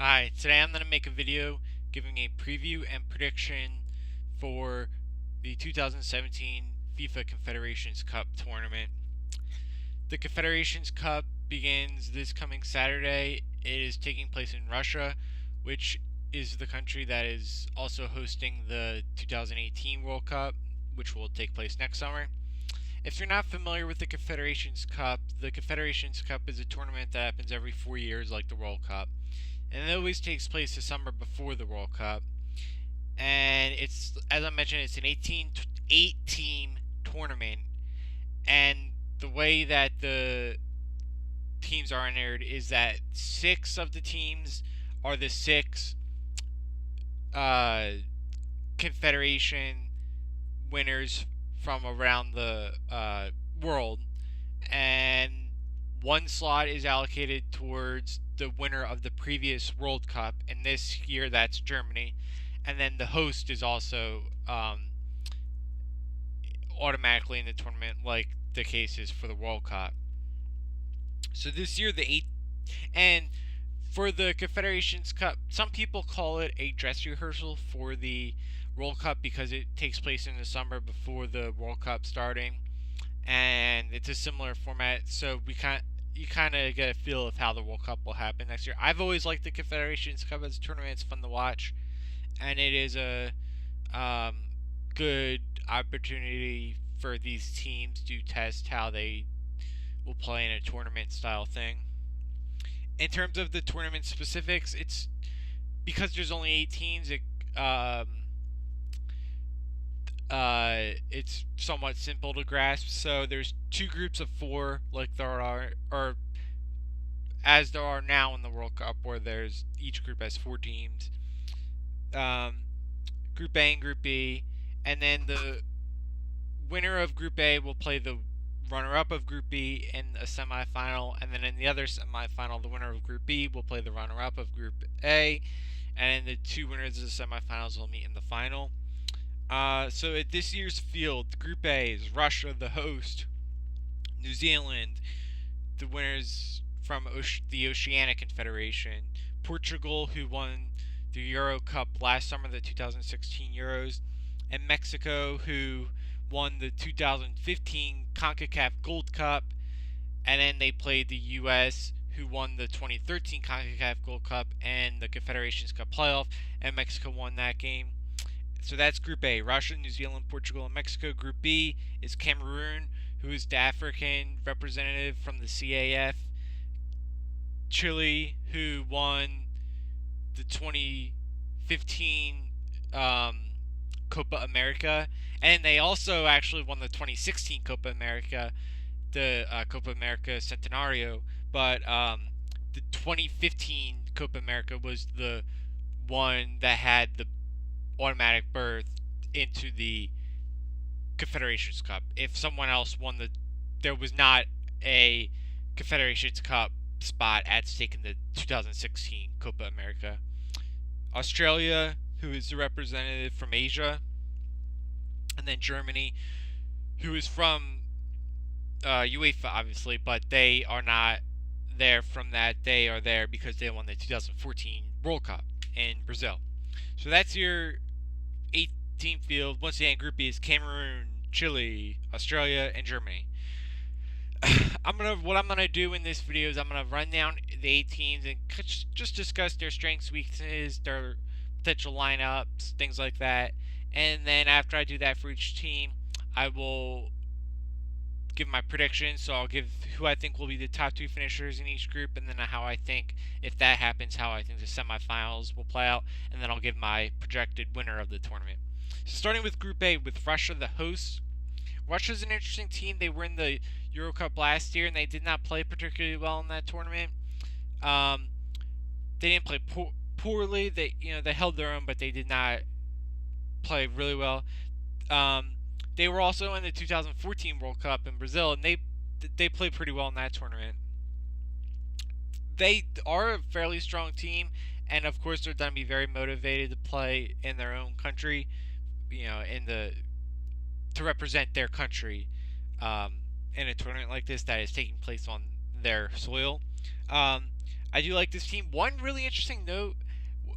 Hi, today I'm going to make a video giving a preview and prediction for the 2017 FIFA Confederations Cup tournament. The Confederations Cup begins this coming Saturday. It is taking place in Russia, which is the country that is also hosting the 2018 World Cup, which will take place next summer. If you're not familiar with the Confederations Cup is a tournament that happens every 4 years, like the World Cup, and it always takes place the summer before the World Cup. And it's, as I mentioned, it's an 8 team tournament, and the way that the teams are entered is that 6 of the teams are the 6 uh, Confederation winners from around the world, and one slot is allocated towards the winner of the previous World Cup, and this year that's Germany, and then the host is also automatically in the tournament, like the case is for the World Cup. So this year and for the Confederations Cup, some people call it a dress rehearsal for the World Cup because it takes place in the summer before the World Cup starting, and it's a similar format. So you kind of get a feel of how the World Cup will happen next year. I've always liked the Confederations Cup as a tournament; it's fun to watch, and it is a um, good opportunity for these teams to test how they will play in a tournament style thing. In terms of the tournament specifics, it's because there's only 8 teams. It's somewhat simple to grasp. So there's 2 groups of 4, like there are, or as there are now in the World Cup, where there's each group has 4 teams. Um, Group A and Group B, and then the winner of Group A will play the runner-up of Group B in a semifinal, and then in the other semifinal, the winner of Group B will play the runner-up of Group A, and the 2 winners of the semifinals will meet in the final. So at this year's field, Group A is Russia, the host, New Zealand, the winners from the Oceanic Confederation, Portugal, who won the Euro Cup last summer, the 2016 Euros, and Mexico, who won the 2015 CONCACAF Gold Cup, and then they played the U.S., who won the 2013 CONCACAF Gold Cup and the Confederations Cup playoff, and Mexico won that game. So that's Group A: Russia, New Zealand, Portugal, and Mexico. Group B is Cameroon, who is the African representative from the CAF, Chile, who won the 2015 Copa America, and they also actually won the 2016 Copa America, the Copa America Centenario. But the 2015 Copa America was the one that had the automatic berth into the Confederations Cup. If someone else there was not a Confederations Cup spot at stake in the 2016 Copa America. Australia, who is the representative from Asia, and then Germany, who is from UEFA, obviously, but they are not there from that. They are there because they won the 2014 World Cup in Brazil. So that's your 8-team field. Once again, Group B is Cameroon, Chile, Australia, and Germany. What I'm gonna do in this video is I'm gonna run down the 8 teams and just discuss their strengths, weaknesses, their potential lineups, things like that. And then after I do that for each team, I will give my predictions. So I'll give who I think will be the top 2 finishers in each group, and then how I think, if that happens, how I think the semifinals will play out, and then I'll give my projected winner of the tournament. So starting with Group A, with Russia, the hosts. Russia's an interesting team. They were in the Euro Cup last year, and they did not play particularly well in that tournament. They didn't play poorly. They held their own, but they did not play really well. They were also in the 2014 World Cup in Brazil, and they played pretty well in that tournament. They are a fairly strong team, and of course they're going to be very motivated to play in their own country. To represent their country in a tournament like this that is taking place on their soil. I do like this team. One really interesting note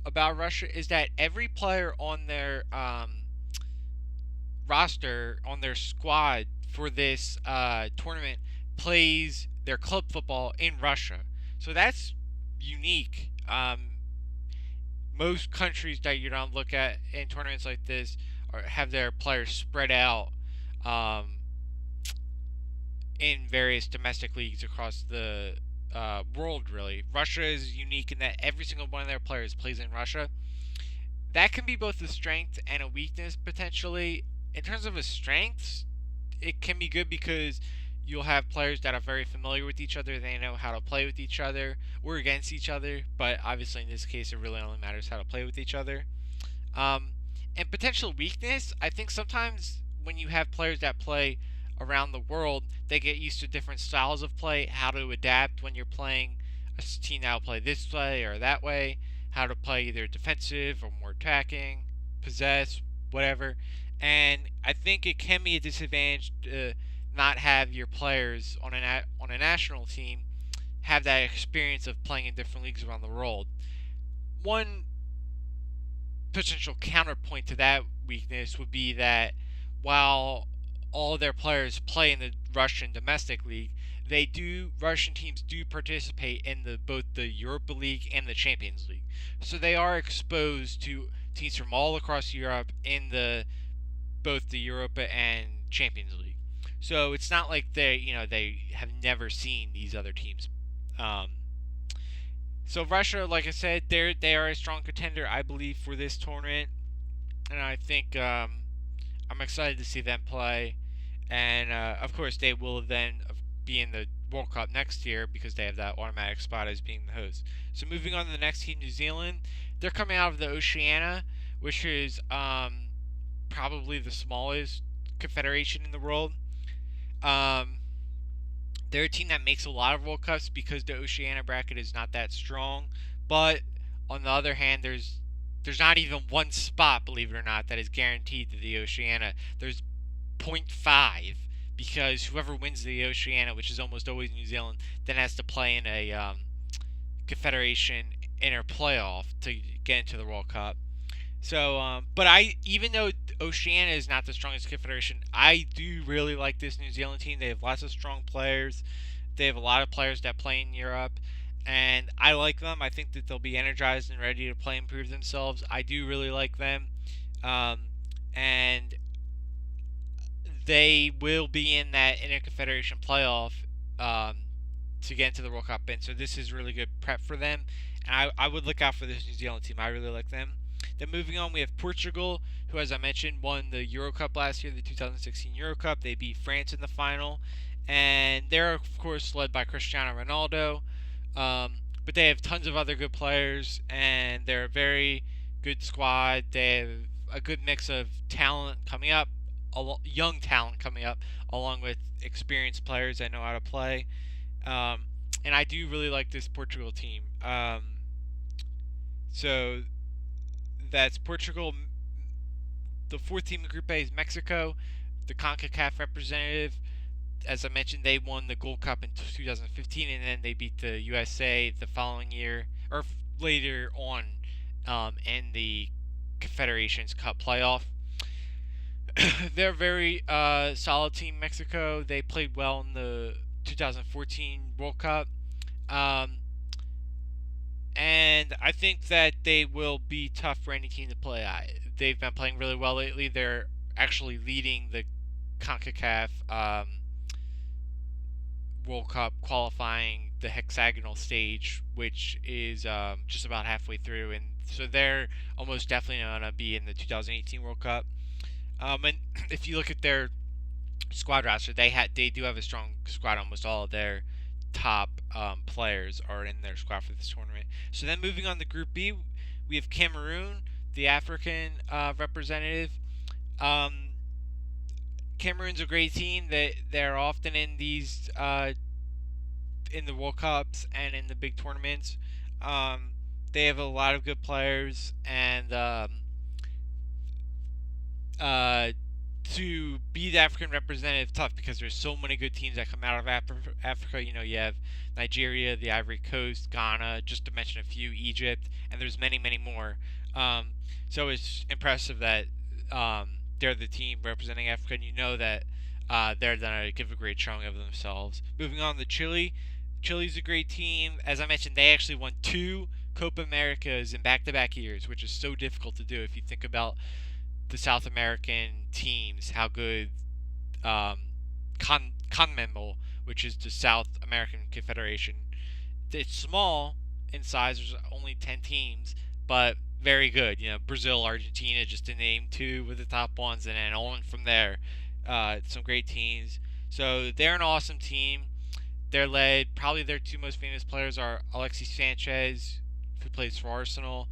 about Russia is that every player on their roster, on their squad for this tournament, plays their club football in Russia. So that's unique. Most countries that you don't look at in tournaments like this have their players spread out um, in various domestic leagues across the world. Really, Russia is unique in that every single one of their players plays in Russia. That can be both a strength and a weakness potentially. In terms of a strength, it can be good because you'll have players that are very familiar with each other. They know how to play with each other or against each other. But obviously, in this case, it really only matters how to play with each other. Um, and potential weakness, I think sometimes when you have players that play around the world, they get used to different styles of play, how to adapt when you're playing a team that will play this way or that way, how to play either defensive or more attacking, possess, whatever. And I think it can be a disadvantage to not have your players on a national team have that experience of playing in different leagues around the world. One potential counterpoint to that weakness would be that while all their players play in the Russian domestic league, Russian teams do participate in the both the Europa League and the Champions League. So they are exposed to teams from all across Europe in the both the Europa and Champions League. So it's not like they have never seen these other teams. Um, so Russia, like I said, they are a strong contender, I believe, for this tournament, and I think I'm excited to see them play. And of course, they will then be in the World Cup next year because they have that automatic spot as being the host. So moving on to the next team, New Zealand, they're coming out of the Oceania, which is probably the smallest confederation in the world. Um, they're a team that makes a lot of World Cups because the Oceania bracket is not that strong. But on the other hand, there's not even one spot, believe it or not, that is guaranteed to the Oceania. There's zero point 0.5 because whoever wins the Oceania, which is almost always New Zealand, then has to play in a Confederation inner playoff to get into the World Cup. So, but even though Oceania is not the strongest confederation, I do really like this New Zealand team. They have lots of strong players. They have a lot of players that play in Europe, and I like them. I think that they'll be energized and ready to play and prove themselves. I do really like them, um, and they will be in that interconfederation playoff to get into the World Cup. And so this is really good prep for them. And I would look out for this New Zealand team. I really like them. Then moving on, we have Portugal, who, as I mentioned, won the Euro Cup last year, the 2016 Euro Cup. They beat France in the final. And they're, of course, led by Cristiano Ronaldo. But they have tons of other good players, and they're a very good squad. They have a good mix of talent coming up, young talent coming up, along with experienced players that know how to play. Um, and I do really like this Portugal team. So that's Portugal. The fourth team in Group A is Mexico, the CONCACAF representative. As I mentioned, they won the Gold Cup in 2015, and then they beat the USA the following year, or later on in the Confederations Cup playoff. They're a very solid team, Mexico. They played well in the 2014 World Cup. Um, and I think that they will be tough for any team to play. They've been playing really well lately. They're actually leading the CONCACAF World Cup, qualifying the hexagonal stage, which is just about halfway through. And so they're almost definitely going to be in the 2018 World Cup. And if you look at their squad roster, they do have a strong squad. Almost all of their top players are in their squad for this tournament. So then moving on to Group B, we have Cameroon, the African representative. Cameroon's a great team. They're often in these in the World Cups and in the big tournaments. They have a lot of good players, and to be the African representative tough because there's so many good teams that come out of Africa. You have Nigeria, the Ivory Coast, Ghana, just to mention a few, Egypt, and there's many, many more. Um, so it's impressive that they're the team representing Africa, and you know that they're going to give a great showing of themselves. Moving on to Chile. Chile's a great team. As I mentioned, they actually won two Copa Americas in back-to-back years, which is so difficult to do if you think about the South American teams, how good um, CONMEBOL, which is the South American Confederation. It's small in size. There's only 10 teams, but very good. Brazil, Argentina, just to name two with the top ones, and then on from there. Some great teams. So they're an awesome team. They're led, probably their two most famous players are Alexis Sanchez, who plays for Arsenal,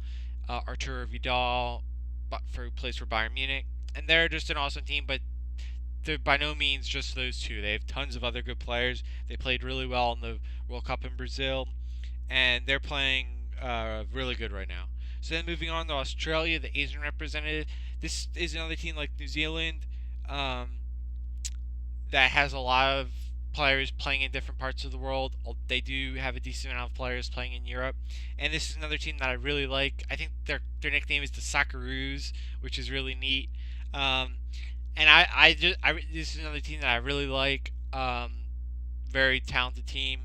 Arturo Vidal, who plays for Bayern Munich. And they're just an awesome team, but they're by no means just those two. They have tons of other good players. They played really well in the World Cup in Brazil, and they're playing really good right now. So then moving on to Australia, the Asian representative. This is another team like New Zealand that has a lot of players playing in different parts of the world. They do have a decent amount of players playing in Europe, and this is another team that I really like. I think their nickname is the Socceroos, which is really neat. And this is another team that I really like. Very talented team,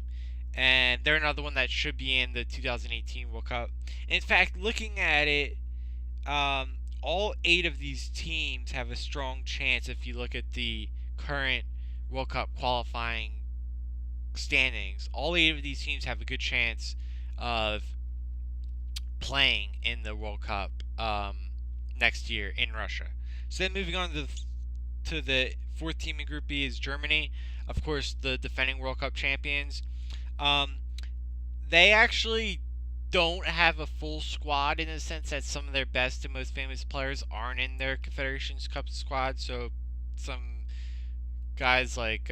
and they're another one that should be in the 2018 World Cup. In fact, looking at it, all 8 of these teams have a strong chance if you look at the current World Cup qualifying standings. All 8 of these teams have a good chance of playing in the World Cup next year in Russia. So then moving on to the 4th team in Group B is Germany, of course, the defending World Cup champions. They actually don't have a full squad in the sense that some of their best and most famous players aren't in their Confederations Cup squad. So some guys like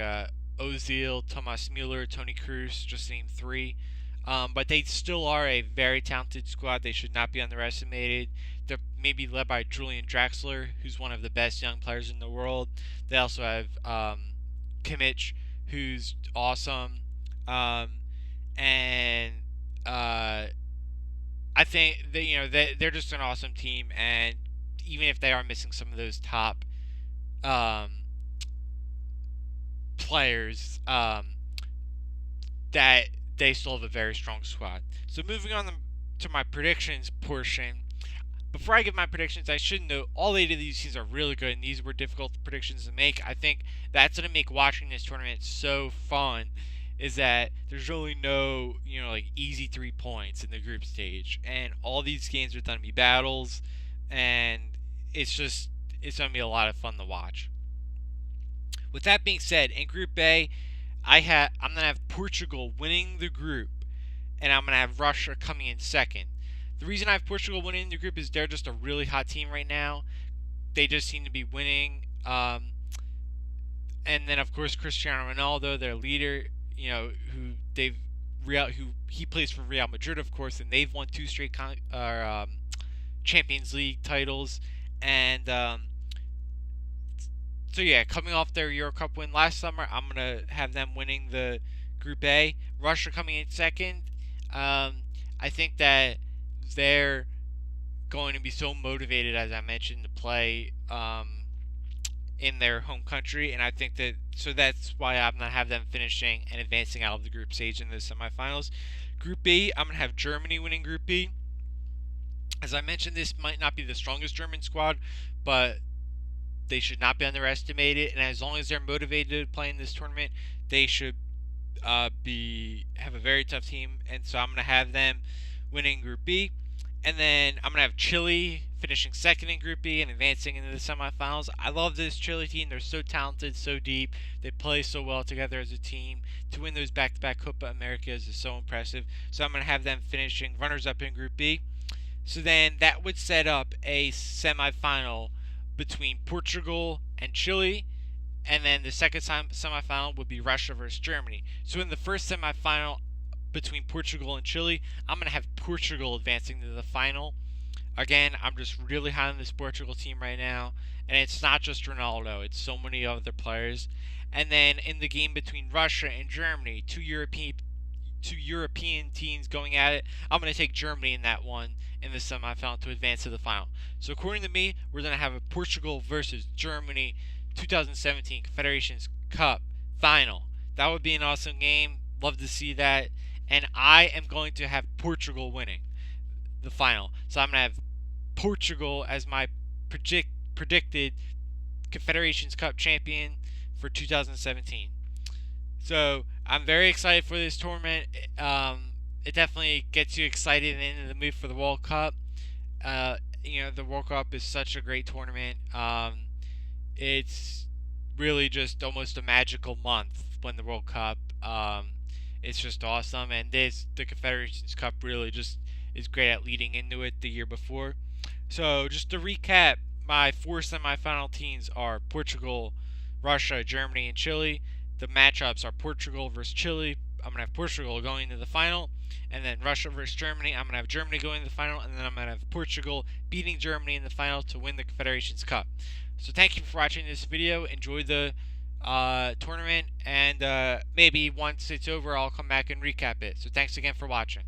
Ozil, Thomas Müller, Tony Kroos, just name 3. But they still are a very talented squad. They should not be underestimated. They're maybe led by Julian Draxler, who's one of the best young players in the world. They also have Kimmich, who's awesome. And I think they're just an awesome team. And even if they are missing some of those top players, that they still have a very strong squad. So moving on to my predictions portion. Before I give my predictions, I should note all 8 of these teams are really good, and these were difficult predictions to make. I think that's going to make watching this tournament so fun, is that there's really no, like easy 3 points in the group stage, and all these games are going to be battles, and it's going to be a lot of fun to watch. With that being said, in Group A, I'm going to have Portugal winning the group, and I'm going to have Russia coming in second. The reason I have Portugal winning the group is they're just a really hot team right now. They just seem to be winning. And then, of course, Cristiano Ronaldo, their leader, who he plays for Real Madrid, of course, and they've won 2 straight Champions League titles. And so yeah, coming off their Euro Cup win last summer, I'm gonna have them winning the Group A. Russia coming in second. I think that they're going to be so motivated, as I mentioned, to play in their home country, and I think that's why I'm gonna have them finishing and advancing out of the group stage in the semifinals. Group B, I'm gonna have Germany winning Group B. As I mentioned, this might not be the strongest German squad, but they should not be underestimated, and as long as they're motivated to play in this tournament, they should have a very tough team, and so I'm going to have them winning Group B. And then I'm going to have Chile finishing second in Group B and advancing into the semifinals. I love this Chile team. They're so talented, so deep. They play so well together as a team. To win those back-to-back Copa Americas is so impressive. So I'm going to have them finishing runners-up in Group B. So then that would set up a semifinal between Portugal and Chile, and then the second semifinal would be Russia versus Germany. So in the first semifinal between Portugal and Chile, I'm going to have Portugal advancing to the final. Again, I'm just really high on this Portugal team right now, and it's not just Ronaldo; it's so many other players. And then in the game between Russia and Germany, two European teams going at it. I'm going to take Germany in that one in the semifinal to advance to the final. So according to me, we're going to have a Portugal versus Germany 2017 Confederations Cup final. That would be an awesome game. Love to see that. And I am going to have Portugal winning the final. So I'm going to have Portugal as my predicted Confederations Cup champion for 2017. So I'm very excited for this tournament. It definitely gets you excited and in the mood for the World Cup. The World Cup is such a great tournament. It's really just almost a magical month when the World Cup. It's just awesome, and the Confederations Cup really just is great at leading into it the year before. So just to recap, my four semifinal teams are Portugal, Russia, Germany, and Chile. The matchups are Portugal versus Chile. I'm going to have Portugal going to the final. And then Russia versus Germany. I'm going to have Germany going to the final. And then I'm going to have Portugal beating Germany in the final to win the Confederations Cup. So thank you for watching this video. Enjoy the tournament. And maybe once it's over, I'll come back and recap it. So thanks again for watching.